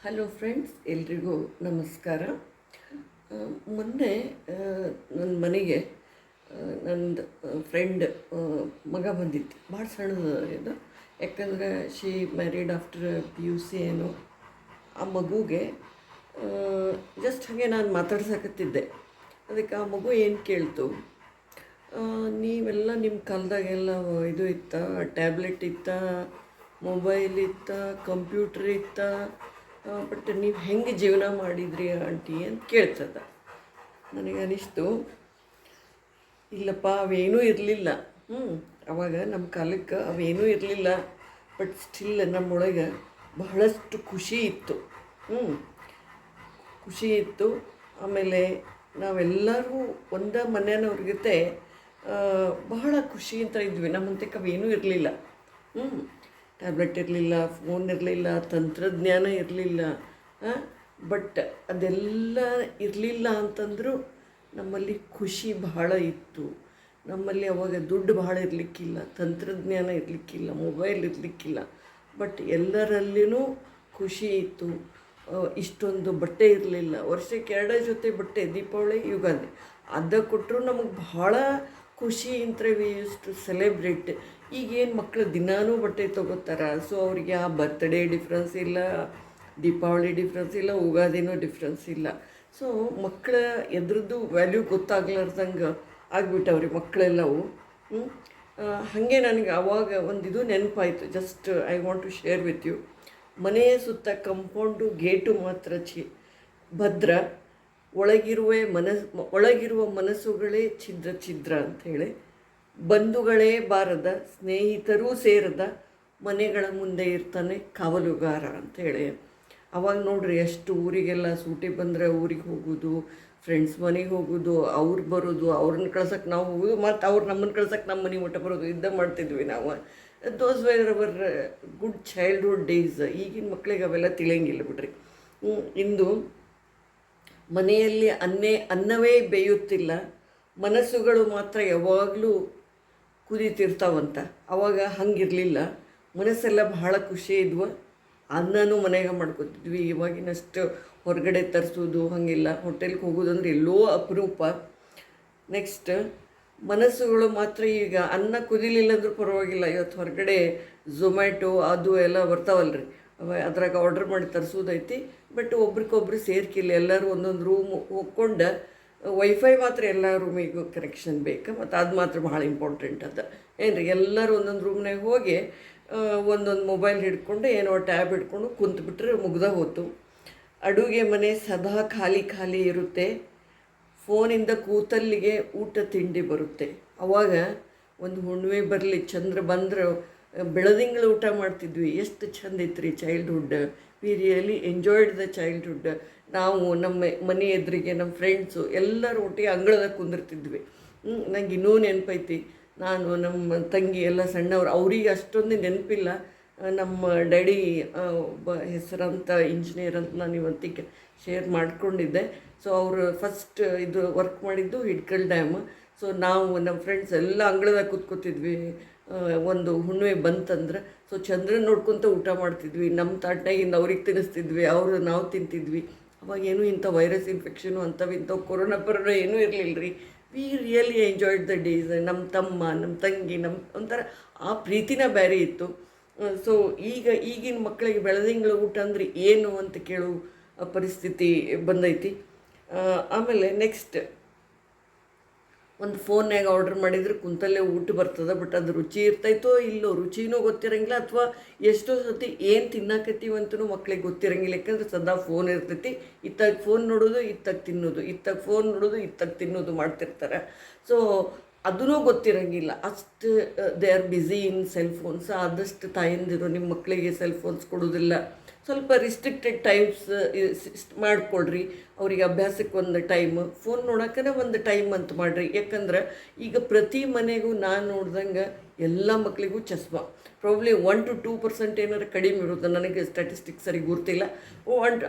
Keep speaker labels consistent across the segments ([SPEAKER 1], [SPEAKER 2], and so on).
[SPEAKER 1] Hello friends, ಎಲ್ರಿಗೂ ನಮಸ್ಕಾರ. ಮೊನ್ನೆ ನನ್ನ ಮನೆಗೆ ನಂದು ಫ್ರೆಂಡ್ ಮಗ ಬಂದಿತ್ತು. ಭಾಳ ಸಣ್ಣದು ಇದು, ಯಾಕಂದರೆ ಶಿ ಮ್ಯಾರಿಡ್ ಆಫ್ಟರ್ PUC ಏನೋ. ಆ ಮಗುಗೆ ಜಸ್ಟ್ ಹಾಗೆ ನಾನು ಮಾತಾಡ್ಸಕತ್ತಿದ್ದೆ. ಅದಕ್ಕೆ ಆ ಮಗು ಏನು ಕೇಳ್ತು, ನೀವೆಲ್ಲ ನಿಮ್ಮ ಕಾಲದಾಗೆಲ್ಲ ಇದು ಇತ್ತ, ಟ್ಯಾಬ್ಲೆಟ್ ಇತ್ತ, ಮೊಬೈಲ್ ಇತ್ತ, ಕಂಪ್ಯೂಟ್ರ್ ಇತ್ತ, ಬಟ್ ನೀವು ಹೆಂಗೆ ಜೀವನ ಮಾಡಿದ್ರಿ ಆಂಟಿ ಅಂತ ಕೇಳ್ತದ. ನನಗೆ ಅನಿಸ್ತು, ಇಲ್ಲಪ್ಪ ಅವೇನೂ ಇರಲಿಲ್ಲ. ಅವಾಗ ನಮ್ಮ ಕಾಲಕ್ಕೆ ಅವೇನೂ ಇರಲಿಲ್ಲ, ಬಟ್ ಸ್ಟಿಲ್ ನಮ್ಮೊಳಗೆ ಬಹಳಷ್ಟು ಖುಷಿ ಇತ್ತು. ಖುಷಿ ಇತ್ತು. ಆಮೇಲೆ ನಾವೆಲ್ಲರೂ ಒಂದೇ ಮನೆಯವ್ರ ಜೊತೆ ಬಹಳ ಖುಷಿಯಿಂದ ಇದ್ವಿ. ನಮ್ಮಂತಕ್ಕೆ ಅವೇನೂ ಇರಲಿಲ್ಲ. ಟ್ಯಾಬ್ಲೆಟ್ ಇರಲಿಲ್ಲ, ಫೋನ್ ಇರಲಿಲ್ಲ, ತಂತ್ರಜ್ಞಾನ ಇರಲಿಲ್ಲ. ಬಟ್ ಅದೆಲ್ಲ ಇರಲಿಲ್ಲ ಅಂತಂದರೂ ನಮ್ಮಲ್ಲಿ ಖುಷಿ ಬಹಳ ಇತ್ತು. ನಮ್ಮಲ್ಲಿ ಅವಾಗ ದುಡ್ಡು ಬಹಳ ಇರಲಿಕ್ಕಿಲ್ಲ, ತಂತ್ರಜ್ಞಾನ ಇರಲಿಕ್ಕಿಲ್ಲ, ಮೊಬೈಲ್ ಇರಲಿಕ್ಕಿಲ್ಲ, ಬಟ್ ಎಲ್ಲರಲ್ಲಿಯೂ ಖುಷಿ ಇತ್ತು. ಇಷ್ಟೊಂದು ಬಟ್ಟೆ ಇರಲಿಲ್ಲ. ವರ್ಷಕ್ಕೆ 2 ಜೊತೆ ಬಟ್ಟೆ, ದೀಪಾವಳಿ, ಯುಗಾದಿ. ಅದು ಕೊಟ್ಟರು ನಮಗೆ ಭಾಳ ಖುಷಿ ಅಂತ ವಿ ಯೂಸ್ ಟು ಸೆಲೆಬ್ರೇಟ್. ಈಗೇನು ಮಕ್ಕಳು ದಿನಾನೂ ಬಟ್ಟೆ ತೊಗೋತಾರೆ. ಸೊ ಅವರಿಗೆ ಆ ಬರ್ತ್ಡೇ ಡಿಫ್ರೆನ್ಸ್ ಇಲ್ಲ, ದೀಪಾವಳಿ ಡಿಫ್ರೆನ್ಸ್ ಇಲ್ಲ, ಯುಗಾದಿನೂ ಡಿಫ್ರೆನ್ಸ್ ಇಲ್ಲ. ಸೊ ಮಕ್ಕಳ ಎದ್ರದ್ದು ವ್ಯಾಲ್ಯೂ ಗೊತ್ತಾಗ್ಲಾರ್ದಂಗೆ ಆಗಿಬಿಟ್ಟವ್ರಿ ಮಕ್ಕಳೆಲ್ಲವು. ಹಾಗೆ ನನಗೆ ಆವಾಗ ಇದು ನೆನಪಾಯಿತು. Just I want to share with you. ಮನೆಯ ಸುತ್ತ ಕಂಪೌಂಡು ಗೇಟು ಮಾತ್ರ ಭದ್ರ, ಒಳಗಿರುವ ಮನಸ್ಸುಗಳೇ ಛಿದ್ರ ಛಿದ್ರ ಅಂಥೇಳಿ, ಬಂಧುಗಳೇ ಬಾರದ, ಸ್ನೇಹಿತರೂ ಸೇರದ, ಮನೆಗಳ ಮುಂದೆ ಇರ್ತಾನೆ ಕಾವಲುಗಾರ ಅಂಥೇಳಿ. ಅವಾಗ ನೋಡ್ರಿ, ಎಷ್ಟು ಊರಿಗೆಲ್ಲ ಸೂಟಿ ಬಂದರೆ ಊರಿಗೆ ಹೋಗೋದು, ಫ್ರೆಂಡ್ಸ್ ಮನೆಗೆ ಹೋಗೋದು, ಅವ್ರು ಬರೋದು, ಅವ್ರನ್ನ ಕಳ್ಸೋಕ್ಕೆ ನಾವು ಹೋಗೋದು, ಮತ್ತು ಅವ್ರು ನಮ್ಮನ್ನು ಕಳ್ಸೋಕ್ಕೆ ನಮ್ಮ ಮನೆ ಮಟ್ಟ ಬರೋದು, ಮಾಡ್ತಿದ್ವಿ ನಾವು. Those were our good childhood days. ಈಗಿನ ಮಕ್ಕಳಿಗೆ ಅವೆಲ್ಲ ತಿಳಿಯಂಗಿಲ್ಲ ಬಿಡ್ರಿ. ಇಂದು ಮನೆಯಲ್ಲಿ ಅನ್ನವೇ ಬೇಯುತ್ತಿಲ್ಲ, ಮನಸ್ಸುಗಳು ಮಾತ್ರ ಯಾವಾಗಲೂ ಕುದೀತಿರ್ತಾವಂತ. ಅವಾಗ ಹಂಗಿರಲಿಲ್ಲ. ಮನಸ್ಸೆಲ್ಲ ಬಹಳ ಖುಷಿ ಇದ್ವು. ಅನ್ನನೂ ಮನೆಗೆ ಮಾಡ್ಕೊತಿದ್ವಿ. ಇವಾಗಿನಷ್ಟು ಹೊರಗಡೆ ತರಿಸೋದು ಹಾಗಿಲ್ಲ. ಹೋಟೆಲ್ಗೆ ಹೋಗೋದಂದ್ರೆ ಎಲ್ಲೋ ಅಪರೂಪ. ನೆಕ್ಸ್ಟ್, ಮನಸ್ಸುಗಳು ಮಾತ್ರ ಈಗ ಅನ್ನ ಕುದಿಲಿಲ್ಲ ಅಂದ್ರೂ ಪರವಾಗಿಲ್ಲ. ಇವತ್ತು ಹೊರಗಡೆ ಝೊಮ್ಯಾಟೊ ಅದು ಎಲ್ಲ ಬರ್ತಾವಲ್ರಿ, ಅದ್ರಾಗ ಆರ್ಡ್ರ್ ಮಾಡಿ ತರಿಸೋದೈತಿ. ಬಟ್ ಒಬ್ರಿಗೊಬ್ರು ಸೇರ್ಕಿಲ್ಲ. ಎಲ್ಲರೂ ಒಂದೊಂದು ರೂಮ್ ಹೋಗ್ಕೊಂಡು, ವೈಫೈ ಮಾತ್ರ ಎಲ್ಲ ರೂಮಿಗೂ ಕನೆಕ್ಷನ್ ಬೇಕು. ಮತ್ತು ಅದು ಮಾತ್ರ ಭಾಳ ಇಂಪಾರ್ಟೆಂಟ್ ಅದ ಏನ್ರಿ. ಎಲ್ಲರೂ ಒಂದೊಂದು ರೂಮ್ನಾಗ ಹೋಗಿ ಒಂದೊಂದು ಮೊಬೈಲ್ ಹಿಡ್ಕೊಂಡು, ಏನೋ ಟ್ಯಾಬ್ ಹಿಡ್ಕೊಂಡು ಕುಂತ್ಬಿಟ್ರೆ ಮುಗ್ದ ಹೋತು. ಅಡುಗೆ ಮನೆ ಸದಾ ಖಾಲಿ ಖಾಲಿ ಇರುತ್ತೆ, ಫೋನಿಂದ ಕೂತಲ್ಲಿಗೆ ಊಟ ತಿಂಡಿ ಬರುತ್ತೆ. ಅವಾಗ ಒಂದು ಹುಣ್ಣಿಮೆ ಬರಲಿ, ಚಂದ್ರ ಬಂದ್ರೆ ಬೆಳದಿಂಗಳು ಊಟ ಮಾಡ್ತಿದ್ವಿ. ಎಷ್ಟು ಚಂದ ಇತ್ತು childhood. We really enjoyed the childhood. ನಾವು ನಮ್ಮ ಮನೆ ಎದುರಿಗೆ ನಮ್ಮ ಫ್ರೆಂಡ್ಸು ಎಲ್ಲರೂ ಒಟ್ಟಿಗೆ ಅಂಗಳದಾಗ ಕುಂದಿರ್ತಿದ್ವಿ. ನಂಗೆ ಇನ್ನೂ ನೆನಪೈತಿ. ನಾನು ನಮ್ಮ ತಂಗಿ ಎಲ್ಲ ಸಣ್ಣವ್ರು, ಅವ್ರಿಗೆ ಅಷ್ಟೊಂದು ನೆನಪಿಲ್ಲ. ನಮ್ಮ ಡ್ಯಾಡಿ ಒಬ್ಬ ಹೆಸರಂತ ಇಂಜಿನಿಯರ್ ಅಂತ ನಾನು ಇವತ್ತಿಗೆ ಶೇರ್ ಮಾಡ್ಕೊಂಡಿದ್ದೆ. ಸೊ ಅವರು ಫಸ್ಟ್ ಇದು ವರ್ಕ್ ಮಾಡಿದ್ದು ಹಿಡ್ಕಲ್ ಡ್ಯಾಮ್. ಸೊ ನಾವು ನಮ್ಮ ಫ್ರೆಂಡ್ಸ್ ಎಲ್ಲ ಅಂಗಳದಾಗ ಕೂತ್ಕೋತಿದ್ವಿ. ಒಂದು ಹುಣ್ಣಿಮೆ ಬಂತಂದ್ರೆ ಸೊ ಚಂದ್ರನ ನೋಡ್ಕೊತ ಊಟ ಮಾಡ್ತಿದ್ವಿ. ನಮ್ಮ ತಾಟ್ನಾಗಿಂದ ಅವ್ರಿಗೆ ತಿನ್ನಿಸ್ತಿದ್ವಿ, ಅವರು ನಾವು ತಿಂತಿದ್ವಿ. ಅವಾಗೇನು ಇಂಥ ವೈರಸ್ ಇನ್ಫೆಕ್ಷನು ಇಂಥವು ಕೊರೋನಾ ಏನೂ ಇರಲಿಲ್ಲ ರೀ. We really enjoyed the days. ನಮ್ಮ ತಮ್ಮ, ನಮ್ಮ ತಂಗಿ, ಒಂಥರ ಆ ಪ್ರೀತಿನ ಬೇರೆ ಇತ್ತು. ಸೊ ಈಗಿನ ಮಕ್ಕಳಿಗೆ ಬೆಳದಿಂಗಳ ಊಟ ಅಂದರೆ ಏನು ಅಂತ ಕೇಳೋ ಪರಿಸ್ಥಿತಿ ಬಂದೈತಿ. ಆಮೇಲೆ ನೆಕ್ಸ್ಟ್, ಒಂದು ಫೋನ್ಯಾಗ ಆರ್ಡ್ರ್ ಮಾಡಿದರೆ ಕುಂತಲ್ಲೇ ಊಟ ಬರ್ತದೆ. ಬಟ್ ಅದು ರುಚಿ ಇರ್ತೈತೋ ಇಲ್ಲೋ, ರುಚಿನೂ ಗೊತ್ತಿರಂಗಿಲ್ಲ. ಅಥವಾ ಎಷ್ಟೋ ಸತಿ ಏನು ತಿನ್ನಾಕತ್ತೀವಂತನೂ ಮಕ್ಳಿಗೆ ಗೊತ್ತಿರಂಗಿಲ್ಲ. ಯಾಕಂದ್ರೆ ಸದಾ ಫೋನ್ ಇರ್ತೈತಿ. ಇತ್ತಾಗ ಫೋನ್ ನೋಡೋದು, ಇತ್ತಾಗ ತಿನ್ನೋದು, ಇತ್ತಾಗ ಫೋನ್ ನೋಡೋದು, ಇತ್ತಾಗ ತಿನ್ನೋದು ಮಾಡ್ತಿರ್ತಾರೆ. ಸೊ ಅದೂ ಗೊತ್ತಿರಂಗಿಲ್ಲ. ಅಷ್ಟು they are busy in cell phones. ಆದಷ್ಟು ತಾಯಂದಿರು ನಿಮ್ಮ ಮಕ್ಕಳಿಗೆ ಸೆಲ್ ಫೋನ್ಸ್ ಕೊಡೋದಿಲ್ಲ. ಸ್ವಲ್ಪ ರಿಸ್ಟ್ರಿಕ್ಟೆಡ್ ಟೈಮ್ಸ್ ಮಾಡಿಕೊಡ್ರಿ. ಅವ್ರಿಗೆ ಅಭ್ಯಾಸಕ್ಕೆ ಒಂದು ಟೈಮ್, ಫೋನ್ ನೋಡೋಕ್ಕೇ ಒಂದು ಟೈಮ್ ಅಂತ ಮಾಡಿರಿ. ಯಾಕಂದ್ರೆ ಈಗ ಪ್ರತಿ ಮನೆಗೂ ನಾನು ನೋಡ್ದಂಗೆ ಎಲ್ಲ ಮಕ್ಕಳಿಗೂ ಚಸ್ಮಾ. ಪ್ರಾಬ್ಲಿ 1 to 2% ಏನಾರು ಕಡಿಮೆ ಇರುತ್ತೆ. ನನಗೆ ಸ್ಟ್ಯಾಟಿಸ್ಟಿಕ್ಸ್ ಸರಿ ಗೊತ್ತಿಲ್ಲ.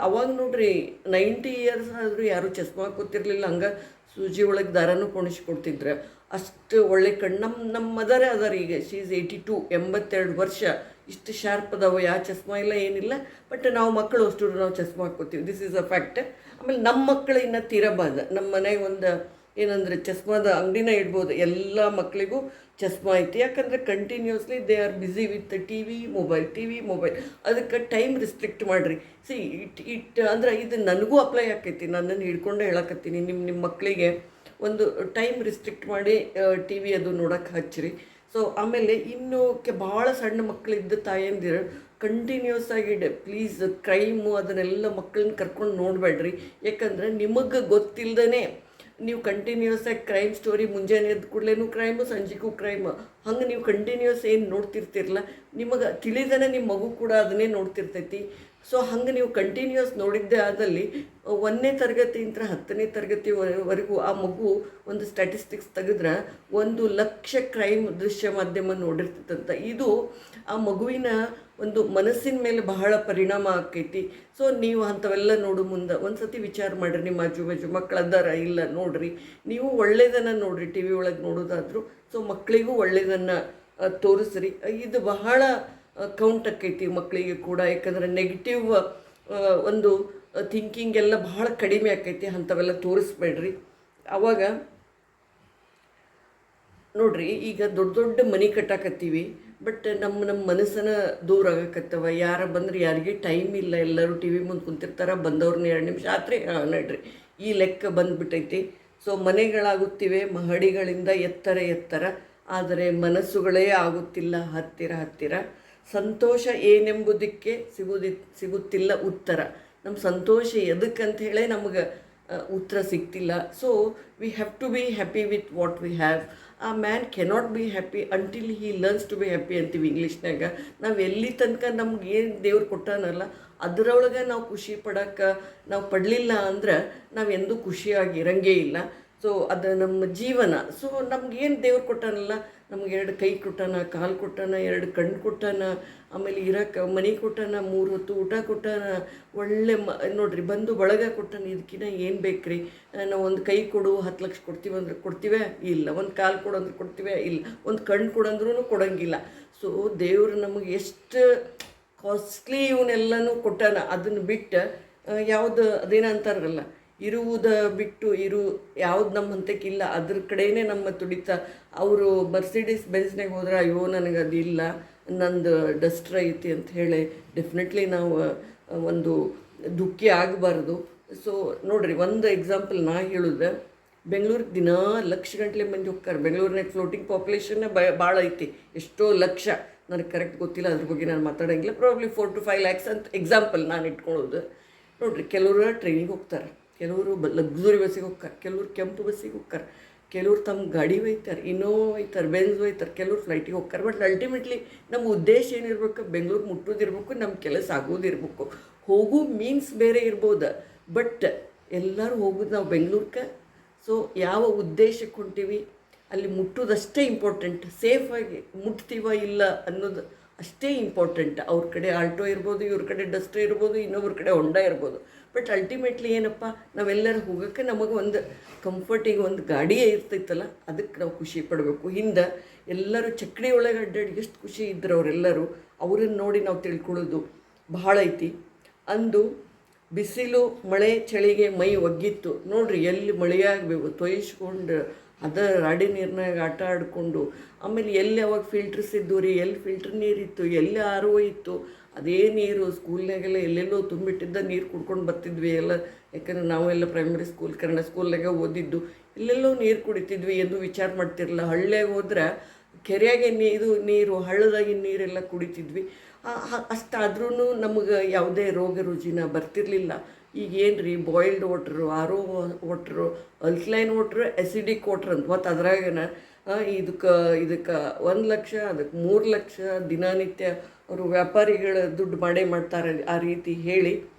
[SPEAKER 1] ಅವಾಗ ನೋಡ್ರಿ 90 ಇಯರ್ಸ್ ಆದರೂ ಯಾರೂ ಚಸ್ಮಾ ಹಾಕೋತಿರ್ಲಿಲ್ಲ. ಹಂಗೆ ಸೂಜಿ ಒಳಗೆ ದಾರನೂ ಕೊಡಿಸ್ಕೊಡ್ತಿದ್ರು. ಅಷ್ಟು ಒಳ್ಳೆ ಕಣ್ಣು. ನಮ್ಮ ಮದರೇ ಅದಾರ. ಈಗ ಶೀ ಈಸ್ 82, 82 ವರ್ಷ. ಇಷ್ಟು ಶಾರ್ಪ್ ಅದಾವೆ, ಯಾವ ಚಸ್ಮಾ ಇಲ್ಲ ಏನಿಲ್ಲ. ಬಟ್ ನಾವು ಮಕ್ಕಳು ಅಷ್ಟು ನಾವು ಚಸ್ಮಾ ಹಾಕ್ಕೋತೀವಿ, ದಿಸ್ ಈಸ್ ಅ ಫ್ಯಾಕ್ಟ್. ಆಮೇಲೆ ನಮ್ಮ ಮಕ್ಕಳು ಇನ್ನೂ ತೀರಬಾರ್ದು. ನಮ್ಮ ಮನೆಗೆ ಒಂದು ಏನಂದರೆ ಚಸ್ಮಾದ ಅಂಗಡಿನ ಇಡ್ಬೋದು, ಎಲ್ಲ ಮಕ್ಕಳಿಗೂ ಚಸ್ಮಾ ಐತಿ. ಯಾಕಂದರೆ continuously they are busy with TV mobile. ಅದಕ್ಕೆ ಟೈಮ್ ರಿಸ್ಟ್ರಿಕ್ಟ್ ಮಾಡಿರಿ. ಸಿ ಅಂದ್ರೆ ಇದು ನನಗೂ ಅಪ್ಲೈ ಆಕೈತಿ, ನನ್ನನ್ನು ಹಿಡ್ಕೊಂಡೆ ಹೇಳಕತ್ತೀನಿ. ನಿಮ್ಮ ಮಕ್ಕಳಿಗೆ ಒಂದು ಟೈಮ್ ರಿಸ್ಟ್ರಿಕ್ಟ್ ಮಾಡಿ ಟಿ ವಿ ಅದು ನೋಡೋಕ್ಕೆ ಹಚ್ಚಿರಿ. ಸೊ ಆಮೇಲೆ ಇನ್ನೂ ಭಾಳ ಸಣ್ಣ ಮಕ್ಕಳಿದ್ದ ತಾಯಂದಿರು ಕಂಟಿನ್ಯೂಸ್ ಆಗಿ ಪ್ಲೀಸ್ ಕ್ರೈಮು ಅದನ್ನೆಲ್ಲ ಮಕ್ಕಳನ್ನ ಕರ್ಕೊಂಡು ನೋಡಬೇಡ್ರಿ. ಯಾಕಂದರೆ ನಿಮಗೆ ಗೊತ್ತಿಲ್ಲದೇ ನೀವು ಕಂಟಿನ್ಯೂಸ್ ಆಗಿ ಕ್ರೈಮ್ ಸ್ಟೋರಿ, ಮುಂಜಾನೆ ಎದ್ದ ಕೂಡಲೇನು ಕ್ರೈಮು, ಸಂಜೆಗೂ ಕ್ರೈಮು, ಹಂಗೆ ನೀವು ಕಂಟಿನ್ಯೂಸ್ ಏನು ನೋಡ್ತಿರ್ತಿರಲ್ಲ, ನಿಮಗೆ ತಿಳಿದನೇ ನಿಮ್ಮ ಮಗು ಕೂಡ ಅದನ್ನೇ ನೋಡ್ತಿರ್ತೈತಿ. ಸೊ ಹಂಗೆ ನೀವು ಕಂಟಿನ್ಯೂಸ್ ನೋಡಿದ್ದೇ ಆದಲ್ಲಿ 1ನೇ ತರಗತಿಯಿಂದ 10ನೇ ತರಗತಿವರೆಗೂ ಆ ಮಗು ಒಂದು ಸ್ಟ್ಯಾಟಿಸ್ಟಿಕ್ಸ್ ತೆಗೆದ್ರೆ 1,00,000 ಕ್ರೈಮ್ ದೃಶ್ಯ ಮಾಧ್ಯಮ ನೋಡಿರ್ತೈತಂತ. ಇದು ಆ ಮಗುವಿನ ಒಂದು ಮನಸ್ಸಿನ ಮೇಲೆ ಬಹಳ ಪರಿಣಾಮ ಆಕೈತಿ. ಸೊ ನೀವು ಅಂಥವೆಲ್ಲ ನೋಡು ಮುಂದೆ ಒಂದು ಸತಿ ವಿಚಾರ ಮಾಡಿರಿ. ನಿಮ್ಮ ಆಜು ಮಕ್ಕಳು ಅದಾರ ಇಲ್ಲ ನೋಡಿರಿ, ನೀವು ಒಳ್ಳೆಯದನ್ನು ನೋಡಿರಿ, ಟಿ ವಿ ಒಳಗೆ ನೋಡೋದಾದರೂ. ಸೊ ಮಕ್ಕಳಿಗೂ ಒಳ್ಳೆಯದನ್ನು ತೋರಿಸ್ರಿ. ಇದು ಬಹಳ ಕೌಂಟ್ ಆಕೈತಿ ಮಕ್ಕಳಿಗೆ ಕೂಡ. ಯಾಕಂದರೆ ನೆಗೆಟಿವ್ ಒಂದು ಥಿಂಕಿಂಗ್ ಎಲ್ಲ ಬಹಳ ಕಡಿಮೆ ಆಕೈತಿ. ಅಂಥವೆಲ್ಲ ತೋರಿಸ್ಬೇಡ್ರಿ. ಆವಾಗ ನೋಡ್ರಿ, ಈಗ ದೊಡ್ಡ ದೊಡ್ಡ ಮನೆ ಕಟ್ಟಾಕತ್ತೀವಿ, ಬಟ್ ನಮ್ಮ ಮನಸ್ಸನ್ನು ದೂರ ಆಗಕತ್ತವ. ಯಾರ ಬಂದ್ರೆ ಯಾರಿಗೆ ಟೈಮ್ ಇಲ್ಲ, ಎಲ್ಲರೂ ಟಿ ವಿ ಮುಂದೆ ಕುಂತಿರ್ತಾರೆ, ಬಂದವ್ರನ್ನ 2 ನಿಮಿಷ ಆತ್ರಿ ನಡ್ರಿ, ಈ ಲೆಕ್ಕ ಬಂದುಬಿಟ್ಟೈತಿ. ಸೊ ಮನೆಗಳಾಗುತ್ತಿವೆ ಮಹಡಿಗಳಿಂದ ಎತ್ತರ, ಆದರೆ ಮನಸ್ಸುಗಳೇ ಆಗುತ್ತಿಲ್ಲ ಹತ್ತಿರ. ಸಂತೋಷ ಏನೆಂಬುದಕ್ಕೆ ಸಿಗುತ್ತಿಲ್ಲ ಉತ್ತರ. ನಮ್ಮ ಸಂತೋಷ ಎದಕ್ಕಂತ ಹೇಳೇ ನಮಗೆ ಉತ್ತರ ಸಿಗ್ತಿಲ್ಲ. So we have to be happy with what we have. A man cannot be happy until he learns to be happy ಅಂತೀವಿ ಇಂಗ್ಲೀಷ್ನಾಗ. ನಾವು ಎಲ್ಲಿ ತನಕ ನಮ್ಗೆ ಏನು ದೇವ್ರು ಕೊಟ್ಟಾನಲ್ಲ ಅದರೊಳಗೆ ನಾವು ಖುಷಿ ಪಡೋಕ್ಕೆ ನಾವು ಪಡಲಿಲ್ಲ ಅಂದ್ರೆ ನಾವು ಎಂದೂ ಖುಷಿಯಾಗಿರಂಗೇ ಇಲ್ಲ. ಸೊ ಅದು ನಮ್ಮ ಜೀವನ. ಸೊ ನಮ್ಗೇನು ದೇವ್ರು ಕೊಟ್ಟಾನಲ್ಲ, ನಮ್ಗೆ 2 ಕೈ ಕೊಟ್ಟಾನ, ಕಾಲು ಕೊಟ್ಟಾನ, 2 ಕಣ್ಣು ಕೊಟ್ಟಾನ, ಆಮೇಲೆ ಇರೋಕ್ಕೆ ಮನೆ ಕೊಟ್ಟಾನ, 3 ಹೊತ್ತು ಊಟ ಕೊಟ್ಟಾನ, ಒಳ್ಳೆ ನೋಡ್ರಿ ಬಂದು ಬಳಗ ಕೊಟ್ಟಾನ. ಇದಕ್ಕಿಂತ ಏನು ಬೇಕು ರೀ? ನಾವು ಒಂದು ಕೈ ಕೊಡು 10 ಲಕ್ಷ ಕೊಡ್ತೀವಿ ಅಂದ್ರೆ ಕೊಡ್ತೀವೇ ಇಲ್ಲ, ಒಂದು ಕಾಲು ಕೊಡು ಅಂದ್ರೆ ಕೊಡ್ತೀವೇ ಇಲ್ಲ, ಒಂದು ಕಣ್ಣು ಕೊಡಂದ್ರೂ ಕೊಡೋಂಗಿಲ್ಲ. ಸೊ ದೇವರು ನಮಗೆ ಎಷ್ಟು ಕಾಸ್ಟ್ಲಿ ಇವನ್ನೆಲ್ಲನೂ ಕೊಟ್ಟಾನ. ಅದನ್ನು ಬಿಟ್ಟು ಯಾವುದು ಅದೇನ ಅಂತಾರಲ್ಲ, ಇರುವುದ ಬಿಟ್ಟು ಯಾವ್ದು ನಮ್ಮ ಹಂತಕ್ಕಿಲ್ಲ ಅದ್ರ ಕಡೆಯೇ ನಮ್ಮ ತುಡಿತ. ಅವರು ಮರ್ಸಿಡೀಸ್ ಬೆನ್ಸ್ನಾಗ ಹೋದ್ರೆ ಅಯ್ಯೋ ನನಗೆ ಅದಿಲ್ಲ, ನಂದು ಡಸ್ಟ್ರ್ ಐತಿ ಅಂತ ಹೇಳಿ ಡೆಫಿನೆಟ್ಲಿ ನಾವು ಒಂದು ದುಃಖಿ ಆಗಬಾರ್ದು. ಸೊ ನೋಡಿರಿ, ಒಂದು ಎಕ್ಸಾಂಪಲ್ ನಾ ಹೇಳೋದು, ಬೆಂಗಳೂರಿಗೆ ದಿನ ಲಕ್ಷಗಟ್ಟಲೆ ಮಂದಿ ಹೋಗ್ತಾರೆ. ಬೆಂಗಳೂರಿನಾಗ ಫ್ಲೋಟಿಂಗ್ ಪಾಪ್ಯುಲೇಷನ್ನೇ ಭಾಳ ಐತಿ, ಎಷ್ಟೋ ಲಕ್ಷ, ನನಗೆ ಕರೆಕ್ಟ್ ಗೊತ್ತಿಲ್ಲ, ಅದ್ರ ಬಗ್ಗೆ ನಾನು ಮಾತಾಡೋಂಗಿಲ್ಲ. ಪ್ರಾಬ್ಲಿ 4 to 5 lakhs ಅಂತ ಎಕ್ಸಾಂಪಲ್ ನಾನು ಇಟ್ಕೊಳ್ಳೋದು. ನೋಡಿರಿ, ಕೆಲವರು ಟ್ರೈನಿಗೆ ಹೋಗ್ತಾರೆ, ಕೆಲವರು ಲಕ್ಸುರಿ ಬಸ್ಸಿಗೆ ಹೋಗ್ತಾರೆ, ಕೆಲವ್ರು ಕೆಂಪು ಬಸ್ಸಿಗೆ ಹೋಗ್ತಾರೆ, ಕೆಲವ್ರು ತಮ್ಮ ಗಾಡಿ ಒಯ್ತಾರೆ, ಇನ್ನೋವಾ ಒಯ್ತಾರೆ, ಬೆಂಜ್ ಒಯ್ತಾರೆ, ಕೆಲವ್ರು ಫ್ಲೈಟಿಗೆ ಹೋಗ್ತಾರೆ. ಬಟ್ ಅಲ್ಟಿಮೇಟ್ಲಿ ನಮ್ಮ ಉದ್ದೇಶ ಏನಿರ್ಬೇಕು? ಬೆಂಗಳೂರು ಮುಟ್ಟೋದಿರ್ಬೇಕು, ನಮ್ಮ ಕೆಲಸ ಆಗೋದಿರ್ಬೇಕು. ಹೋಗೋ ಮೀನ್ಸ್ ಬೇರೆ ಇರ್ಬೋದು, ಬಟ್ ಎಲ್ಲರೂ ಹೋಗೋದು ನಾವು ಬೆಂಗಳೂರಿಗೆ. ಸೊ ಯಾವ ಉದ್ದೇಶಕ್ಕೆ ಹೊಂಟೀವಿ ಅಲ್ಲಿ ಮುಟ್ಟೋದಷ್ಟೇ ಇಂಪಾರ್ಟೆಂಟ್. ಸೇಫಾಗಿ ಮುಟ್ತೀವ ಇಲ್ಲ ಅನ್ನೋದು ಅಷ್ಟೇ ಇಂಪಾರ್ಟೆಂಟ್. ಅವ್ರ ಕಡೆ ಆಲ್ಟೋ ಇರ್ಬೋದು, ಇವ್ರ ಕಡೆ ಡಸ್ಟರ್ ಇರ್ಬೋದು, ಇನ್ನೊಬ್ರ ಕಡೆ ಹೊಂಡಾ ಇರ್ಬೋದು. ಬಟ್ ಅಲ್ಟಿಮೇಟ್ಲಿ ಏನಪ್ಪ, ನಾವೆಲ್ಲರೂ ಹೋಗೋಕ್ಕೆ ನಮಗೆ ಒಂದು ಕಂಫರ್ಟಿಗೆ ಒಂದು ಗಾಡಿಯೇ ಇರ್ತೈತಲ್ಲ, ಅದಕ್ಕೆ ನಾವು ಖುಷಿ ಪಡಬೇಕು. ಹಿಂದೆ ಎಲ್ಲರೂ ಚಕ್ಕಡಿ ಒಳಗೆ ಅಡ್ಡಾಡಿ ಎಷ್ಟು ಖುಷಿ ಇದ್ರು ಅವರೆಲ್ಲರೂ. ಅವ್ರನ್ನ ನೋಡಿ ನಾವು ತಿಳ್ಕೊಳ್ಳೋದು ಬಹಳ ಐತಿ. ಅಂದು ಬಿಸಿಲು ಮಳೆ ಚಳಿಗೆ ಮೈ ಒಗ್ಗಿತ್ತು. ನೋಡ್ರಿ, ಎಲ್ಲಿ ಮಳೆಯಾಗಬೇಕು ತೊಯಿಸ್ಕೊಂಡು ಅದ ರಾಡಿ ನೀರಿನಾಗ ಆಟ ಆಡಿಕೊಂಡು, ಆಮೇಲೆ ಎಲ್ಲಿ ಅವಾಗ ಫಿಲ್ಟರ್ಸ್ ಇದ್ದು ರೀ, ಎಲ್ಲಿ ಫಿಲ್ಟ್ರ್ ನೀರಿತ್ತು, ಎಲ್ಲಿ RO ಇತ್ತು, ಅದೇ ನೀರು ಸ್ಕೂಲ್ನಾಗೆಲ್ಲ ಎಲ್ಲೆಲ್ಲೋ ತುಂಬಿಟ್ಟಿದ್ದ ನೀರು ಕುಡ್ಕೊಂಡು ಬರ್ತಿದ್ವಿ ಎಲ್ಲ. ಯಾಕಂದರೆ ನಾವೆಲ್ಲ ಪ್ರೈಮರಿ ಸ್ಕೂಲ್ ಕನ್ನಡ ಸ್ಕೂಲ್ನಾಗ ಓದಿದ್ದು, ಎಲ್ಲೆಲ್ಲೋ ನೀರು ಕುಡಿತಿದ್ವಿ ಎಂದು ವಿಚಾರ ಮಾಡ್ತಿರಲಿಲ್ಲ. ಹಳ್ಳಿಯಾಗ ಹೋದ್ರೆ ಕೆರೆಯಾಗೆ ನೀರು ಹಳ್ಳದಾಗಿನ ನೀರೆಲ್ಲ ಕುಡಿತಿದ್ವಿ. ಅಷ್ಟಾದ್ರೂ ನಮಗೆ ಯಾವುದೇ ರೋಗ ರುಜಿನ ಬರ್ತಿರಲಿಲ್ಲ. ಈಗ ಏನು ರೀ, boiled water, RO water, alkaline water, acidic water ಅಂತ. ಮತ್ತು ಅದ್ರಾಗನ ಇದಕ್ಕೆ 1 ಲಕ್ಷ, ಅದಕ್ಕೆ 3 ಲಕ್ಷ ದಿನನಿತ್ಯ ಅವರು ವ್ಯಾಪಾರಿಗಳ ದುಡ್ಡು ಮಾಡೇ ಮಾಡ್ತಾರೆ ಆ ರೀತಿ ಹೇಳಿ.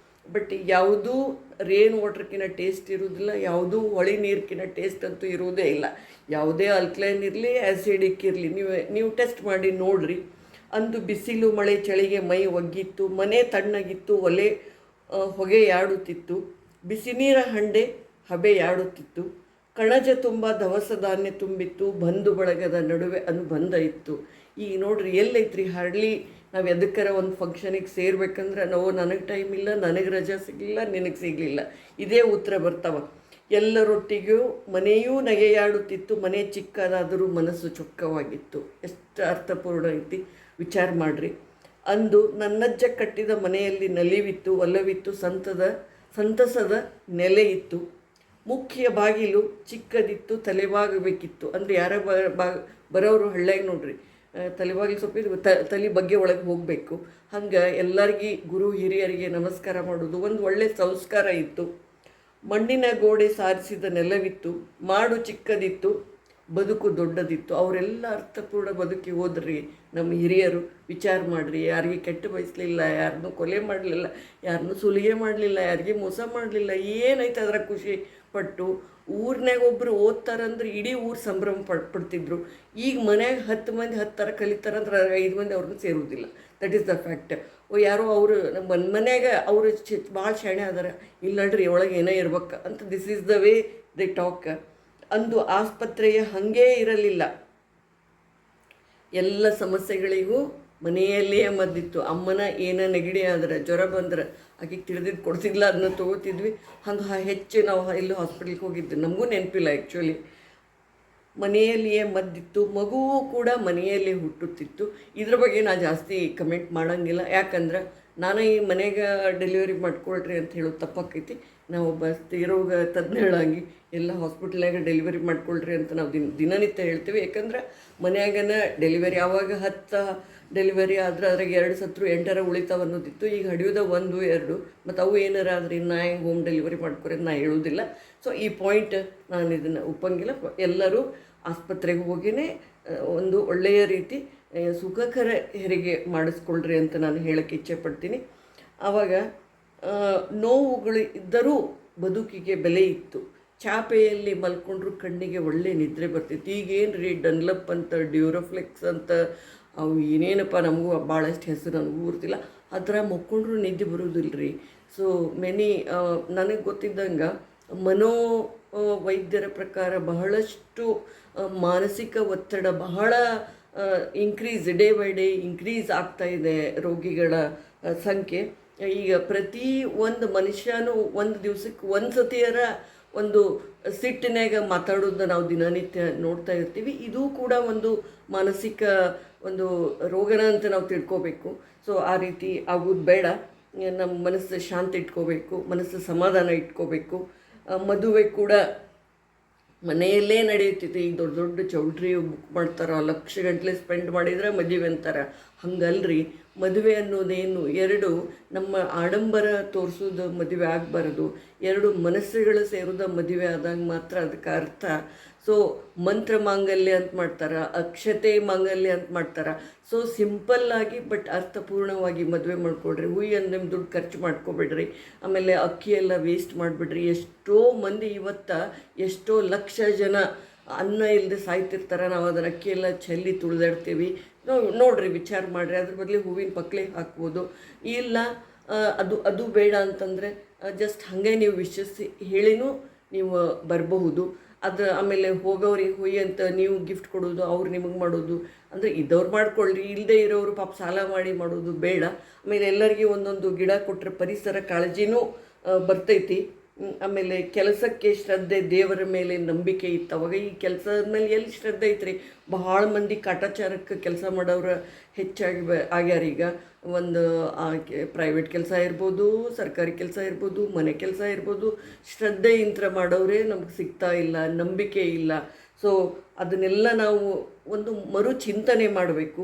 [SPEAKER 1] ಬಟ್ ಯಾವುದೂ ರೇನ್ ವಾಟ್ರ್ಕಿನ್ನ ಟೇಸ್ಟ್ ಇರೋದಿಲ್ಲ, ಯಾವುದೂ ಹೊಳೆ ನೀರ್ಕಿನ್ನ ಟೇಸ್ಟ್ ಅಂತೂ ಇರುವುದೇ ಇಲ್ಲ. ಯಾವುದೇ ಅಲ್ಕ್ಲೈನ್ ಇರಲಿ, ಆ್ಯಸಿಡಿಕ್ ಇರಲಿ, ನೀವು ಟೆಸ್ಟ್ ಮಾಡಿ ನೋಡಿರಿ. ಅಂದು ಬಿಸಿಲು ಮಳೆ ಚಳಿಗೆ ಮೈ ಒಗ್ಗಿತ್ತು, ಮನೆ ತಣ್ಣಗಿತ್ತು, ಒಲೆ ಹೊಗೆಯಾಡುತ್ತಿತ್ತು, ಬಿಸಿ ನೀರ ಹಂಡೆ ಹಬೆಯಾಡುತ್ತಿತ್ತು, ಕಣಜ ತುಂಬ ದವಸ ಧಾನ್ಯ ತುಂಬಿತ್ತು, ಬಂಧು ಬಳಗದ ನಡುವೆ ಅನುಬಂಧ ಇತ್ತು. ಈಗ ನೋಡ್ರಿ, ಎಲ್ಲೈತ್ರಿ ಹಳ್ಳಿ ನಾವು ಎದಕ್ಕಾರ ಒಂದು ಫಂಕ್ಷನಿಗೆ ಸೇರ್ಬೇಕಂದ್ರೆ ನಾವು ನನಗೆ ಟೈಮ್ ಇಲ್ಲ, ನನಗೆ ರಜೆ ಸಿಗಲಿಲ್ಲ, ನಿನಗೆ ಸಿಗಲಿಲ್ಲ, ಇದೇ ಉತ್ತರ ಬರ್ತಾವೆ. ಎಲ್ಲರೊಟ್ಟಿಗೂ ಮನೆಯೂ ನಗೆಯಾಡುತ್ತಿತ್ತು, ಮನೆ ಚಿಕ್ಕದಾದರೂ ಮನಸ್ಸು ಚೊಕ್ಕವಾಗಿತ್ತು. ಎಷ್ಟು ಅರ್ಥಪೂರ್ಣ ಐತಿ ವಿಚಾರ ಮಾಡಿರಿ. ಅಂದು ನನ್ನಜ್ಜ ಕಟ್ಟಿದ ಮನೆಯಲ್ಲಿ ನಲಿವಿತ್ತು, ಒಲವಿತ್ತು, ಸಂತಸದ ನೆಲೆ ಇತ್ತು. ಮುಖ್ಯ ಬಾಗಿಲು ಚಿಕ್ಕದಿತ್ತು, ತಲೆಬಾಗಬೇಕಿತ್ತು. ಅಂದರೆ ಯಾರ ಬರೋರು ಹಳ್ಳ್ಯಾಗ ನೋಡ್ರಿ, ತಲೆಬಾಗಿಲು ಸ್ವಲ್ಪ ತಲೆ ಬಗ್ಗೆ ಒಳಗೆ ಹೋಗಬೇಕು. ಹಂಗೆ ಎಲ್ಲರಿಗೂ ಗುರು ಹಿರಿಯರಿಗೆ ನಮಸ್ಕಾರ ಮಾಡೋದು ಒಂದು ಒಳ್ಳೆಯ ಸಂಸ್ಕಾರ ಇತ್ತು. ಮಣ್ಣಿನ ಗೋಡೆ ಸಾರಿಸಿದ ನೆಲವಿತ್ತು, ಮಾಡು ಚಿಕ್ಕದಿತ್ತು, ಬದುಕು ದೊಡ್ಡದಿತ್ತು. ಅವರೆಲ್ಲ ಅರ್ಥಪೂರ್ಣ ಬದುಕಿ ಹೋದ್ರಿ ನಮ್ಮ ಹಿರಿಯರು. ವಿಚಾರ ಮಾಡಿರಿ, ಯಾರಿಗೆ ಕೆಟ್ಟ ಬಯಸಲಿಲ್ಲ, ಯಾರನ್ನೂ ಕೊಲೆ ಮಾಡಲಿಲ್ಲ, ಯಾರನ್ನೂ ಸುಲಿಗೆ ಮಾಡಲಿಲ್ಲ, ಯಾರಿಗೆ ಮೋಸ ಮಾಡಲಿಲ್ಲ. ಏನೈತೆ ಅದರ ಖುಷಿ ಪಟ್ಟು ಊರಿನಾಗ ಒಬ್ಬರು ಓದ್ತಾರಂದ್ರೆ ಇಡೀ ಊರು ಸಂಭ್ರಮ ಪಡ್ತಿದ್ರು. ಈಗ ಮನ್ಯಾಗ 10 ಮಂದಿ 10 ಥರ ಕಲಿತಾರಂದ್ರೆ 5 ಮಂದಿ ಅವ್ರನ್ನ ಸೇರುವುದಿಲ್ಲ. That is the fact. ಯಾರೋ ಅವರು ನಮ್ಮ ಮನ್ಯಾಗ ಅವರು ಭಾಳ ಶಾಣೆ ಅದಾರ, ಇಲ್ಲಡ್ರಿ ಒಳಗೆ ಏನೋ ಇರ್ಬೇಕು ಅಂತ. This is the way they talk. ಅಂದು ಆಸ್ಪತ್ರೆಯ ಹಾಗೇ ಇರಲಿಲ್ಲ. ಎಲ್ಲ ಸಮಸ್ಯೆಗಳಿಗೂ ಮನೆಯಲ್ಲಿಯೇ ಮದ್ದಿತ್ತು. ಅಮ್ಮನ ಏನೋ ನೆಗಡಿ ಆದ್ರೆ, ಜ್ವರ ಬಂದ್ರೆ ಆಕೆಗೆ ತಿಳಿದಿದ್ದು ಕೊಡ್ತಿದ್ಲ, ಅದನ್ನ ತೊಗೋತಿದ್ವಿ. ಹಂಗೆ ಹೆಚ್ಚು ನಾವು ಎಲ್ಲೂ ಹಾಸ್ಪಿಟ್ಲಿಗೆ ಹೋಗಿದ್ವಿ, ನಮಗೂ ನೆನಪಿಲ್ಲ ಆ್ಯಕ್ಚುಲಿ. ಮನೆಯಲ್ಲಿಯೇ ಮದ್ದಿತ್ತು, ಮಗುವೂ ಕೂಡ ಮನೆಯಲ್ಲೇ ಹುಟ್ಟುತ್ತಿತ್ತು. ಇದ್ರ ಬಗ್ಗೆ ನಾನು ಜಾಸ್ತಿ ಕಮೆಂಟ್ ಮಾಡೋಂಗಿಲ್ಲ, ಯಾಕಂದ್ರೆ ನಾನು ಈ ಮನೆಗೆ ಡೆಲಿವರಿ ಮಾಡ್ಕೊಳ್ರಿ ಅಂತ ಹೇಳೋದು ತಪ್ಪಾಕೈತಿ. ನಾವು ಒಬ್ಬ ಸ್ತ್ರೀರೋಗ ತಜ್ಞಳಾಗಿ ಎಲ್ಲ ಹಾಸ್ಪಿಟ್ಲಾಗ ಡೆಲಿವರಿ ಮಾಡ್ಕೊಳ್ರಿ ಅಂತ ನಾವು ದಿನನಿತ್ಯ ಹೇಳ್ತೀವಿ. ಯಾಕಂದ್ರೆ ಮನೆಯಾಗನ ಡೆಲಿವರಿ ಆವಾಗ 10 ಡೆಲಿವರಿ ಆದ್ರೆ ಅದ್ರಾಗ 2 ಸತ್ರು 8ರ ಉಳಿತಾವ ಅನ್ನೋದಿತ್ತು. ಈಗ ಹಡಿಯೋದ 1, 2 ಮತ್ತು ಅವು ಏನಾರ ಆದ್ರೆ ನಾ ಹೆಂಗೆ ಹೋಮ್ ಡೆಲಿವರಿ ಮಾಡ್ಕೊರಿ ಅಂತ ನಾ ಹೇಳೋದಿಲ್ಲ. ಸೊ ಈ ಪಾಯಿಂಟ್ ನಾನು ಇದನ್ನು ಒಪ್ಪಂಗಿಲ್ಲ. ಎಲ್ಲರೂ ಆಸ್ಪತ್ರೆಗೆ ಹೋಗಿಯೇ ಒಂದು ಒಳ್ಳೆಯ ರೀತಿ ಸುಖಕರ ಹೆರಿಗೆ ಮಾಡಿಸ್ಕೊಳ್ರಿ ಅಂತ ನಾನು ಹೇಳೋಕ್ಕೆ ಇಚ್ಛೆ ಪಡ್ತೀನಿ. ಆವಾಗ ನೋವುಗಳು ಇದ್ದರೂ ಬದುಕಿಗೆ ಬೆಲೆ ಇತ್ತು. ಚಾಪೆಯಲ್ಲಿ ಮಲ್ಕೊಂಡ್ರು ಕಣ್ಣಿಗೆ ಒಳ್ಳೆ ನಿದ್ರೆ ಬರ್ತಿತ್ತು. ಈಗೇನು ರೀ ಡನ್ಲಪ್ ಅಂತ, ಡ್ಯೂರೋಫ್ಲೆಕ್ಸ್ ಅಂತ, ಅವು ಏನೇನಪ್ಪ ನಮಗೂ ಭಾಳಷ್ಟು ಹೆಸರು ನನಗೂ ಗೊತ್ತಿಲ್ಲ. ಆ ಥರ ಮಕ್ಕೊಂಡ್ರು ನಿದ್ದೆ ಬರೋದಿಲ್ಲ ರೀ. ಸೊ ನನಗೆ ಗೊತ್ತಿದ್ದಂಗೆ ವೈದ್ಯರ ಪ್ರಕಾರ ಬಹಳಷ್ಟು ಮಾನಸಿಕ ಒತ್ತಡ ಬಹಳ ಡೇ ಬೈ ಡೇ ಇನ್ಕ್ರೀಸ್ ಆಗ್ತಾಯಿದೆ ರೋಗಿಗಳ ಸಂಖ್ಯೆ. ಈಗ ಪ್ರತಿ ಒಂದು ಮನುಷ್ಯನೂ ಒಂದು ದಿವಸಕ್ಕೆ ಒಂದು ಸತಿಯರ ಒಂದು ಸಿಟ್ಟಿನಾಗ ಮಾತಾಡೋದನ್ನ ನಾವು ದಿನನಿತ್ಯ ನೋಡ್ತಾ ಇರ್ತೀವಿ. ಇದು ಕೂಡ ಒಂದು ಮಾನಸಿಕ ಒಂದು ರೋಗನ ಅಂತ ನಾವು ತಿಳ್ಕೊಬೇಕು. ಸೊ ಆ ರೀತಿ ಆಗೋದು ಬೇಡ. ನಮ್ಮ ಮನಸ್ಸು ಶಾಂತಿ ಇಟ್ಕೋಬೇಕು, ಮನಸ್ಸು ಸಮಾಧಾನ ಇಟ್ಕೋಬೇಕು. ಮದುವೆ ಕೂಡ ಮನೆಯಲ್ಲೇ ನಡೆಯುತ್ತಿತ್ತು. ಈಗ ದೊಡ್ಡ ದೊಡ್ಡ ಚೌಲ್ಟ್ರಿ ಬುಕ್ ಮಾಡ್ತಾರೆ, ಲಕ್ಷಗಟ್ಟಲೆ ಸ್ಪೆಂಡ್ ಮಾಡಿದರೆ ಮದುವೆ ಅಂತಾರೆ. ಹಂಗಲ್ರಿ, ಮದುವೆ ಅನ್ನೋದೇನು 2 ನಮ್ಮ ಆಡಂಬರ ತೋರಿಸೋದು ಮದುವೆ ಆಗಬಾರ್ದು. 2 ಮನಸ್ಸುಗಳು ಸೇರೋದು ಮದುವೆ ಆದಾಗ ಮಾತ್ರ ಅದಕ್ಕೆ ಅರ್ಥ. ಸೊ ಮಂತ್ರ ಮಾಂಗಲ್ಯ ಅಂತ ಮಾಡ್ತಾರೆ, ಅಕ್ಷತೆ ಮಾಂಗಲ್ಯ ಅಂತ ಮಾಡ್ತಾರೆ. ಸೊ ಸಿಂಪಲ್ಲಾಗಿ ಬಟ್ ಅರ್ಥಪೂರ್ಣವಾಗಿ ಮದುವೆ ಮಾಡ್ಕೊಳ್ರಿ. ನಿಮ್ಮ ದುಡ್ಡು ಖರ್ಚು ಮಾಡ್ಕೊಬೇಡ್ರಿ. ಆಮೇಲೆ ಅಕ್ಕಿ ಎಲ್ಲ ವೇಸ್ಟ್ ಮಾಡಿಬಿಡ್ರಿ. ಎಷ್ಟೋ ಮಂದಿ ಎಷ್ಟೋ ಲಕ್ಷ ಜನ ಅನ್ನ ಇಲ್ಲದೆ ಸಾಯ್ತಿರ್ತಾರೆ. ನಾವು ಅದನ್ನು ಅಕ್ಕಿ ಎಲ್ಲ ಚೆಲ್ಲಿ ತುಳಿದಾಡ್ತೀವಿ. ನೋಡ್ರಿ, ವಿಚಾರ ಮಾಡಿರಿ. ಅದ್ರ ಬದಲು ಹೂವಿನ ಪಕ್ಲೆ ಹಾಕ್ಬೋದು. ಇಲ್ಲ ಅದು ಬೇಡ ಅಂತಂದರೆ ಜಸ್ಟ್ ಹಾಗೆ ನೀವು ವಿಶ್ವಸಿ ಹೇಳಿನೂ ನೀವು ಬರಬಹುದು. ಆಮೇಲೆ ಹೋಗೋರಿಗೆ ಹುಯಿ ಅಂತ ನೀವು ಗಿಫ್ಟ್ ಕೊಡೋದು, ಅವ್ರು ನಿಮಗೆ ಮಾಡೋದು ಅಂದರೆ ಇದ್ದವ್ರು ಮಾಡ್ಕೊಳ್ಳ್ರಿ. ಇಲ್ಲದೆ ಇರೋರು ಪಾಪ ಸಾಲ ಮಾಡಿ ಮಾಡೋದು ಬೇಡ. ಆಮೇಲೆ ಎಲ್ಲರಿಗೂ ಒಂದೊಂದು ಗಿಡ ಕೊಟ್ಟರೆ ಪರಿಸರ ಕಾಳಜಿನೂ ಬರ್ತೈತಿ. ಆಮೇಲೆ ಕೆಲಸಕ್ಕೆ ಶ್ರದ್ಧೆ, ದೇವರ ಮೇಲೆ ನಂಬಿಕೆ ಇತ್ತು. ಅವಾಗ ಈ ಕೆಲಸದ ಮೇಲೆ ಎಲ್ಲಿ ಶ್ರದ್ಧೆ ಐತ್ರಿ? ಭಾಳ ಮಂದಿ ಕಾಟಾಚಾರಕ್ಕೆ ಕೆಲಸ ಮಾಡೋರು ಹೆಚ್ಚಾಗಿ ಆಗ್ಯಾರೀಗ. ಒಂದು ಪ್ರೈವೇಟ್ ಕೆಲಸ ಇರ್ಬೋದು, ಸರ್ಕಾರಿ ಕೆಲಸ ಇರ್ಬೋದು, ಮನೆ ಕೆಲಸ ಇರ್ಬೋದು, ಶ್ರದ್ಧೆಯಿಂದ ಮಾಡೋರೇ ನಮ್ಗೆ ಸಿಗ್ತಾ ಇಲ್ಲ, ನಂಬಿಕೆ ಇಲ್ಲ. ಸೊ ಅದನ್ನೆಲ್ಲ ನಾವು ಒಂದು ಮರುಚಿಂತನೆ ಮಾಡಬೇಕು.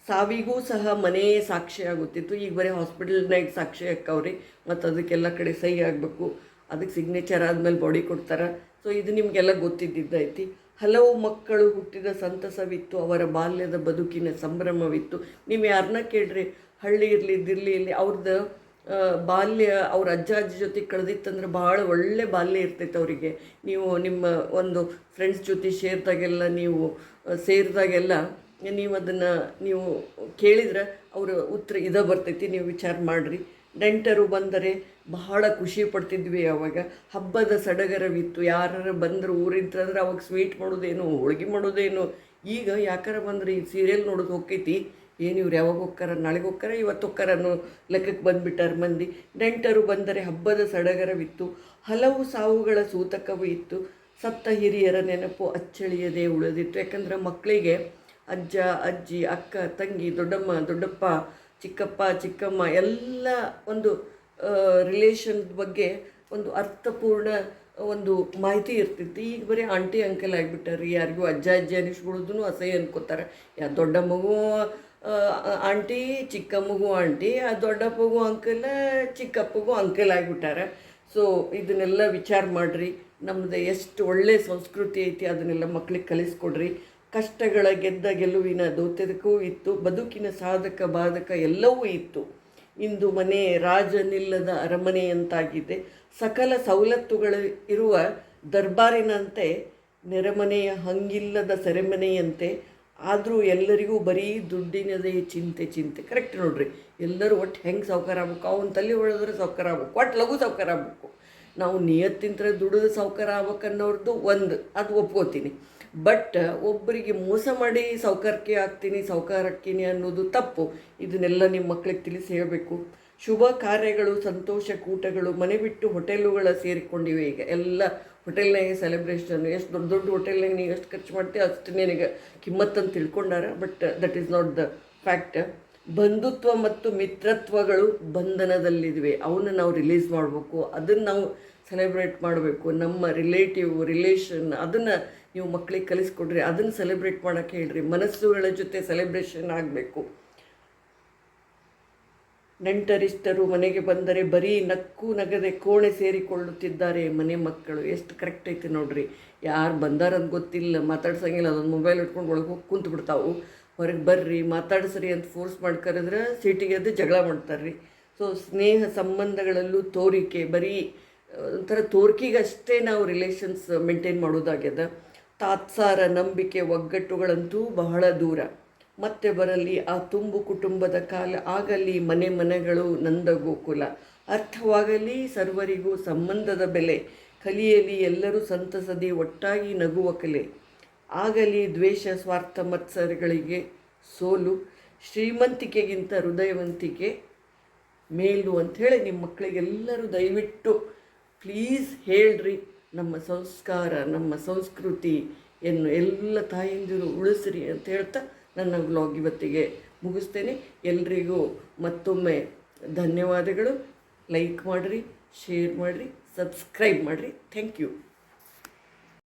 [SPEAKER 1] ಸಾವಿಗೂ ಸಹ ಮನೆಯೇ ಸಾಕ್ಷಿ ಆಗುತ್ತಿತ್ತು. ಈಗ ಬರೀ ಹಾಸ್ಪಿಟಲ್ನಾಗ ಸಾಕ್ಷಿ ಹಾಕವ್ರಿ, ಮತ್ತು ಅದಕ್ಕೆಲ್ಲ ಕಡೆ ಸಹಿ ಆಗಬೇಕು. ಅದಕ್ಕೆ ಸಿಗ್ನೇಚರ್ ಆದಮೇಲೆ ಬಾಡಿ ಕೊಡ್ತಾರೆ. ಸೊ ಇದು ನಿಮಗೆಲ್ಲ ಗೊತ್ತಿದ್ದೈತಿ. ಹಲವು ಮಕ್ಕಳು ಹುಟ್ಟಿದ ಸಂತಸವಿತ್ತು, ಅವರ ಬಾಲ್ಯದ ಬದುಕಿನ ಸಂಭ್ರಮವಿತ್ತು. ನೀವು ಯಾರನ್ನ ಕೇಳ್ರಿ, ಹಳ್ಳಿ ಇರಲಿ ದಿಲ್ಲಿ ಇರಲಿ, ಅವ್ರದ್ದು ಬಾಲ್ಯ ಅವ್ರ ಅಜ್ಜ ಜೊತೆ ಕಳೆದಿತ್ತಂದ್ರೆ ಭಾಳ ಒಳ್ಳೆ ಬಾಲ್ಯ ಇರ್ತೈತೆ ಅವರಿಗೆ. ನೀವು ನಿಮ್ಮ ಒಂದು ಫ್ರೆಂಡ್ಸ್ ಜೊತೆ ಸೇರಿದಾಗೆಲ್ಲ ನೀವು ಅದನ್ನು ನೀವು ಕೇಳಿದ್ರೆ ಅವ್ರ ಉತ್ತರ ಇದೇ ಬರ್ತೈತಿ. ನೀವು ವಿಚಾರ ಮಾಡಿರಿ. ನೆಂಟರು ಬಂದರೆ ಬಹಳ ಖುಷಿ ಪಡ್ತಿದ್ವಿ. ಆವಾಗ ಹಬ್ಬದ ಸಡಗರವಿತ್ತು. ಯಾರು ಬಂದರು ಊರಿಂತಂದ್ರೆ ಅವಾಗ ಸ್ವೀಟ್ ಮಾಡೋದೇನು, ಹೋಳ್ಗೆ ಮಾಡೋದೇನು. ಈಗ ಯಾಕಾರ ಬಂದ್ರೆ ಈ ಸೀರಿಯಲ್ ನೋಡೋದು ಹೋಗ್ತೈತಿ, ಏನು ಇವ್ರು ಯಾವಾಗ ಹೋಗ್ತಾರ, ನಾಳೆಗೆ ಹೋಗ್ತಾರ, ಇವತ್ತು ಹೋಗ್ತಾರ ಅನ್ನೋ ಲೆಕ್ಕಕ್ಕೆ ಬಂದುಬಿಟ್ಟಾರ ಮಂದಿ. ನೆಂಟರು ಬಂದರೆ ಹಬ್ಬದ ಸಡಗರವಿತ್ತು, ಹಲವು ಸಾವುಗಳ ಸೂತಕವೂ ಇತ್ತು. ಸತ್ತ ಹಿರಿಯರ ನೆನಪು ಅಚ್ಚಳಿಯದೇ ಉಳಿದಿತ್ತು. ಯಾಕಂದರೆ ಮಕ್ಕಳಿಗೆ ಅಜ್ಜ, ಅಜ್ಜಿ, ಅಕ್ಕ, ತಂಗಿ, ದೊಡ್ಡಮ್ಮ, ದೊಡ್ಡಪ್ಪ, ಚಿಕ್ಕಪ್ಪ, ಚಿಕ್ಕಮ್ಮ ಎಲ್ಲ ಒಂದು ರಿಲೇಷನ್ ಬಗ್ಗೆ ಒಂದು ಅರ್ಥಪೂರ್ಣ ಒಂದು ಮಾಹಿತಿ ಇರ್ತಿತ್ತು. ಈಗ ಬರೀ ಆಂಟಿ ಅಂಕಲ್ ಆಗಿಬಿಟ್ಟಾರೆ. ಯಾರಿಗೂ ಅಜ್ಜ ಅಜ್ಜಿ ಅನಿಸ್ಕೊಳ್ಳೋದನ್ನು ಅಸಹ್ಯ ಅನ್ಕೋತಾರೆ. ದೊಡ್ಡ ಮಗು ಆಂಟಿ, ಚಿಕ್ಕಮ್ಮಗೂ ಆಂಟಿ, ಆ ದೊಡ್ಡಪ್ಪಗೂ ಅಂಕಲ್, ಚಿಕ್ಕಪ್ಪಗೂ ಅಂಕಲ್ ಆಗಿಬಿಟ್ಟಾರೆ. ಸೊ ಇದನ್ನೆಲ್ಲ ವಿಚಾರ ಮಾಡಿರಿ. ನಮ್ಮದು ಎಷ್ಟು ಒಳ್ಳೆಯ ಸಂಸ್ಕೃತಿ ಐತಿ ಅದನ್ನೆಲ್ಲ ಮಕ್ಕಳಿಗೆ ಕಲಿಸ್ಕೊಡ್ರಿ. ಕಷ್ಟಗಳ ಗೆದ್ದ ಗೆಲುವಿನ ದೌತ್ಯದಕ್ಕೂ ಇತ್ತು, ಬದುಕಿನ ಸಾಧಕ ಬಾಧಕ ಎಲ್ಲವೂ ಇತ್ತು. ಇಂದು ಮನೆ ರಾಜನಿಲ್ಲದ ಅರಮನೆಯಂತಾಗಿದೆ. ಸಕಲ ಸವಲತ್ತುಗಳು ಇರುವ ದರ್ಬಾರಿನಂತೆ, ನೆರೆಮನೆಯ ಹಂಗಿಲ್ಲದ ಸೆರೆಮನೆಯಂತೆ. ಆದರೂ ಎಲ್ಲರಿಗೂ ಬರೀ ದುಡ್ಡಿನದೇ ಚಿಂತೆ. ಕರೆಕ್ಟ್ ನೋಡ್ರಿ. ಎಲ್ಲರೂ ಒಟ್ಟು ಹೆಂಗೆ ಸಾವ್ಕಾರ ಆಗ್ಬೇಕು, ಅವನ ತಲೆ ಹೊಡೆದ್ರೆ ಸಾವ್ಕಾರ ಆಗ್ಬೇಕು, ಒಟ್ಟು ಲಘು ಸಾವ್ಕಾರ ಆಗ್ಬೇಕು. ನಾವು ನಿಯತ್ತಿಂತ ದುಡಿದು ಸಾವ್ಕಾರ ಆಗ್ಬೇಕನ್ನೋರ್ದು ಒಂದು, ಅದು ಒಪ್ಕೋತೀನಿ. ಬಟ್ ಒಬ್ಬರಿಗೆ ಮೋಸ ಮಾಡಿ ಸಾವ್ಕಾರಕ್ಕೆ ಆಗ್ತೀನಿ, ಸಾವ್ಕಾರಕ್ಕಿನಿ ಅನ್ನೋದು ತಪ್ಪು. ಇದನ್ನೆಲ್ಲ ನಿಮ್ಮ ಮಕ್ಕಳಿಗೆ ತಿಳಿಸಿ ಹೇಳಬೇಕು. ಶುಭ ಕಾರ್ಯಗಳು, ಸಂತೋಷ ಕೂಟಗಳು ಮನೆ ಬಿಟ್ಟು ಹೋಟೆಲುಗಳ ಸೇರಿಕೊಂಡಿವೆ. ಈಗ ಎಲ್ಲ ಹೋಟೆಲ್ನಾಗೆ ಸೆಲೆಬ್ರೇಷನ್. ಎಷ್ಟು ದೊಡ್ಡ ದೊಡ್ಡ ಹೋಟೆಲ್ನಾಗ ನೀವು ಎಷ್ಟು ಖರ್ಚು ಮಾಡ್ತೀವಿ ಅಷ್ಟು ನಿನಗೆ ಕಿಮ್ಮತ್ತಂತ ತಿಳ್ಕೊಂಡಾರ. But that is not the fact. ಬಂಧುತ್ವ ಮತ್ತು ಮಿತ್ರತ್ವಗಳು ಬಂಧನದಲ್ಲಿವೆ. ಅವನ್ನ ನಾವು ರಿಲೀಸ್ ಮಾಡಬೇಕು, ಅದನ್ನು ನಾವು ಸೆಲೆಬ್ರೇಟ್ ಮಾಡಬೇಕು. ನಮ್ಮ ರಿಲೇಷನ್ ಅದನ್ನು ನೀವು ಮಕ್ಕಳಿಗೆ ಕಲಿಸ್ಕೊಡ್ರಿ, ಅದನ್ನು ಸೆಲೆಬ್ರೇಟ್ ಮಾಡೋಕ್ಕೆ ಹೇಳ್ರಿ. ಮನಸ್ಸುಗಳ ಜೊತೆ ಸೆಲೆಬ್ರೇಷನ್ ಆಗಬೇಕು. ನೆಂಟರಿಷ್ಟರು ಮನೆಗೆ ಬಂದರೆ ಬರೀ ನಕ್ಕು ನಗದೆ ಕೋಣೆ ಸೇರಿಕೊಳ್ಳುತ್ತಿದ್ದಾರೆ ಮನೆ ಮಕ್ಕಳು. ಎಷ್ಟು ಕರೆಕ್ಟ್ ಐತೆ ನೋಡ್ರಿ. ಯಾರು ಬಂದಾರಂತ ಗೊತ್ತಿಲ್ಲ, ಮಾತಾಡ್ಸಂಗಿಲ್ಲ, ಅದೊಂದು ಮೊಬೈಲ್ ಇಟ್ಕೊಂಡು ಒಳಗೆ ಹೋಗಿ ಕುಂತು ಬಿಡ್ತಾವು. ಹೊರಗೆ ಬರ್ರಿ ಮಾತಾಡಿಸ್ರಿ ಅಂತ ಫೋರ್ಸ್ ಮಾಡಿ ಕರೆದ್ರೆ ಸೀಟಿಗೆ ಅದು ಜಗಳ ಮಾಡ್ತಾರೆ. ಸೊ ಸ್ನೇಹ ಸಂಬಂಧಗಳಲ್ಲೂ ತೋರಿಕೆ, ಬರೀ ಒಂಥರ ತೋರಿಕೆಗಷ್ಟೇ ನಾವು ರಿಲೇಷನ್ಸ್ ಮೇಂಟೈನ್ ಮಾಡೋದಾಗ್ಯದ. ತಾತ್ಸಾರ, ನಂಬಿಕೆ, ಒಗ್ಗಟ್ಟುಗಳಂತೂ ಬಹಳ ದೂರ. ಮತ್ತೆ ಬರಲಿ ಆ ತುಂಬು ಕುಟುಂಬದ ಕಾಲ, ಆಗಲಿ ಮನೆಗಳು ನಂದ ಗೋಕುಲ. ಅರ್ಥವಾಗಲಿ ಸರ್ವರಿಗೂ ಸಂಬಂಧದ ಬೆಲೆ, ಕಲಿಯಲಿ ಎಲ್ಲರೂ ಸಂತಸದಿ ಒಟ್ಟಾಗಿ ನಗುವ ಕಲೆ. ಆಗಲಿ ದ್ವೇಷ ಸ್ವಾರ್ಥ ಮತ್ಸರಗಳಿಗೆ ಸೋಲು, ಶ್ರೀಮಂತಿಕೆಗಿಂತ ಹೃದಯವಂತಿಕೆ ಮೇಲು ಅಂಥೇಳಿ ನಿಮ್ಮ ಮಕ್ಕಳಿಗೆಲ್ಲರೂ ದಯವಿಟ್ಟು ಪ್ಲೀಸ್ ಹೇಳ್ರಿ. ನಮ್ಮ ಸಂಸ್ಕಾರ, ನಮ್ಮ ಸಂಸ್ಕೃತಿಯನ್ನು ಎಲ್ಲ ತಾಯಂದಿರು ಉಳಿಸ್ರಿ ಅಂತ ಹೇಳ್ತಾ ನನ್ನ ವ್ಲಾಗ್ ಇವತ್ತಿಗೆ ಮುಗಿಸ್ತೇನೆ. ಎಲ್ರಿಗೂ ಮತ್ತೊಮ್ಮೆ ಧನ್ಯವಾದಗಳು. ಲೈಕ್ ಮಾಡಿರಿ, ಶೇರ್ ಮಾಡಿರಿ, ಸಬ್ಸ್ಕ್ರೈಬ್ ಮಾಡಿರಿ. Thank you.